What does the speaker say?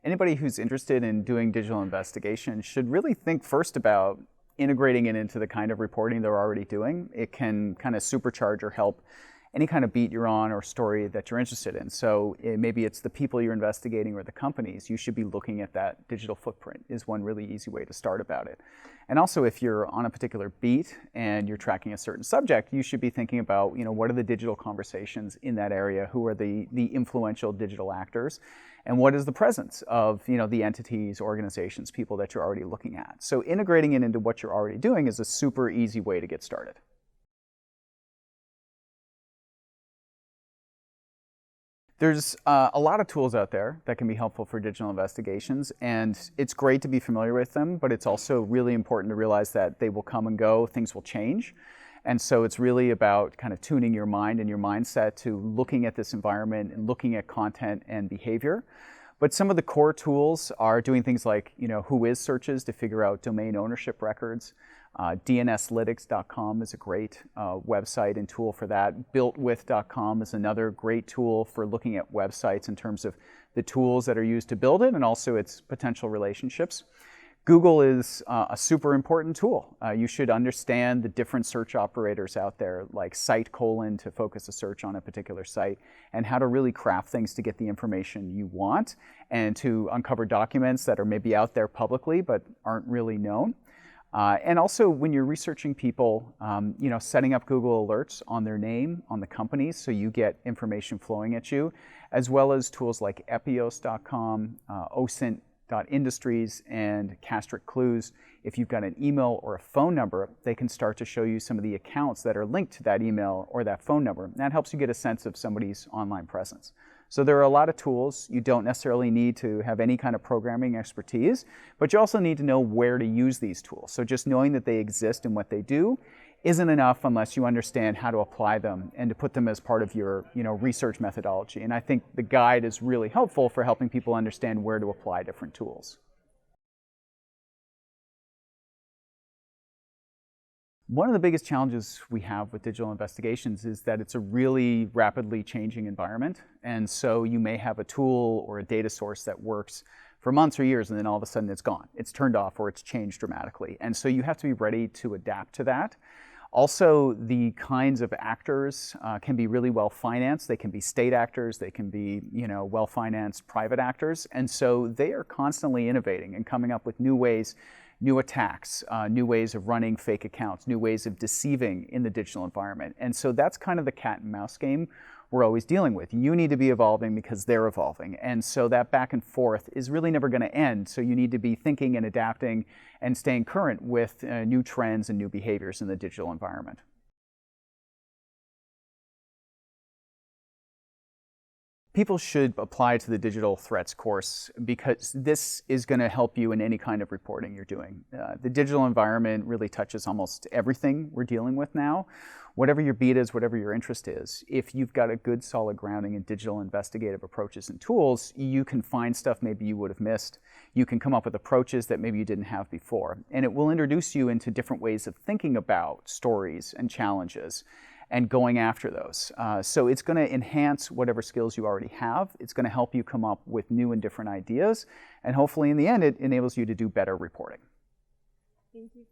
anybody who's interested in doing digital investigation should really think first about integrating it into the kind of reporting they're already doing. It can kind of supercharge or help any kind of beat you're on or story that you're interested in. So maybe it's the people you're investigating or the companies. You should be looking at that digital footprint is one really easy way to start about it. And also if you're on a particular beat and you're tracking a certain subject, you should be thinking about, what are the digital conversations in that area? Who are the influential digital actors? And what is the presence of, the entities, organizations, people that you're already looking at? So integrating it into what you're already doing is a super easy way to get started. There's a lot of tools out there that can be helpful for digital investigations, and it's great to be familiar with them, but it's also really important to realize that they will come and go, things will change. And so it's really about kind of tuning your mind and your mindset to looking at this environment and looking at content and behavior. But some of the core tools are doing things like, whois searches to figure out domain ownership records. DNSlytics.com is a great website and tool for that. Builtwith.com is another great tool for looking at websites in terms of the tools that are used to build it and also its potential relationships. Google is a super important tool. You should understand the different search operators out there, like cite : to focus a search on a particular site, and how to really craft things to get the information you want and to uncover documents that are maybe out there publicly but aren't really known. And also when you're researching people, setting up Google alerts on their name, on the companies, so you get information flowing at you, as well as tools like epios.com, osint.industries, and Castric Clues. If you've got an email or a phone number, they can start to show you some of the accounts that are linked to that email or that phone number. And that helps you get a sense of somebody's online presence. So there are a lot of tools. You don't necessarily need to have any kind of programming expertise, but you also need to know where to use these tools. So just knowing that they exist and what they do isn't enough unless you understand how to apply them and to put them as part of your research methodology. And I think the guide is really helpful for helping people understand where to apply different tools. One of the biggest challenges we have with digital investigations is that it's a really rapidly changing environment. And so you may have a tool or a data source that works for months or years, and then all of a sudden it's gone. It's turned off or it's changed dramatically. And so you have to be ready to adapt to that. Also, the kinds of actors can be really well financed. They can be state actors. They can be, well financed private actors. And so they are constantly innovating and coming up with new ways, new attacks, new ways of running fake accounts, new ways of deceiving in the digital environment. And so that's kind of the cat and mouse game we're always dealing with. You need to be evolving because they're evolving. And so that back and forth is really never going to end. So you need to be thinking and adapting and staying current with new trends and new behaviors in the digital environment. People should apply to the digital threats course because this is going to help you in any kind of reporting you're doing. The digital environment really touches almost everything we're dealing with now. Whatever your beat is, whatever your interest is, if you've got a good solid grounding in digital investigative approaches and tools, you can find stuff maybe you would have missed. You can come up with approaches that maybe you didn't have before. And it will introduce you into different ways of thinking about stories and challenges and going after those. So it's going to enhance whatever skills you already have. It's going to help you come up with new and different ideas. And hopefully in the end, it enables you to do better reporting. Thank you.